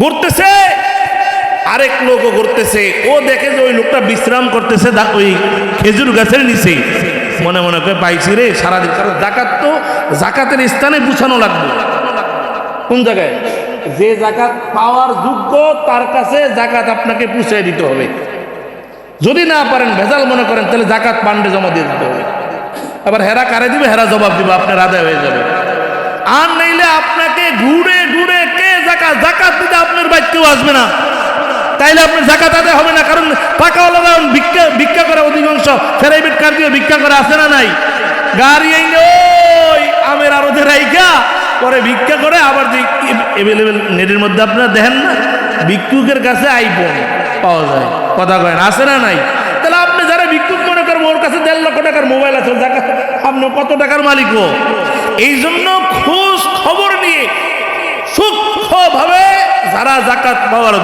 ঘুরতেছে, আরেক লোকও ঘুরতেছে। ও দেখে যে ওই লোকটা বিশ্রাম করতেছে ওই খেজুর গাছের নিচে। মনে মনে করে পাইছি রে সারাদিন, কারণ জাকাত তো জাকাতের স্থানে পৌঁছানো লাগবে। কোন জায়গায়? যে জাকাত পাওয়ার যোগ্য তার কাছে জাকাত আপনাকে পৌঁছে দিতে হবে। যদি না পারেন, ভেজাল মনে করেন, তাহলে জাকাত পান্ডে জমা দিয়ে দিতে হবে। আবার হেরা কারে দিবে, হেরা জবাব দিবে, আপনার আদায় হয়ে যাবে। আর নাইলে আপনাকে ঘুরে ঘুরে কে জাকাত দিতে আপনার বাড়িতেও আসবে না, তাইলে আপনার জাকাত আদায় হবে না। কারণ টাকাওয়ালারা ভিক্ষা করে, অধিকাংশ প্রাইভেট কার দিয়ে ভিক্ষা করে, আছে না নাই? গাড়ি আইলে ওই আমের আরো রাইখা পরে ভিক্ষা করে। আবার যে এভেলেবেল নেটের মধ্যে আপনারা দেখেন না, ভিক্ষুকের কাছে আইফোন পাওয়া যায়, কথা কয়েন, আছে না নাই? তাহলে আপনি যারা ভিক্ষুক মনে করেন, ওর কাছে 1.5 লক্ষ টাকার মোবাইল আছে, জাকাত আপনি কত টাকার মালিক? এই জন্য খোঁজ খবর নিয়ে সূক্ষ্মভাবে যারা জাকাত পাওয়ার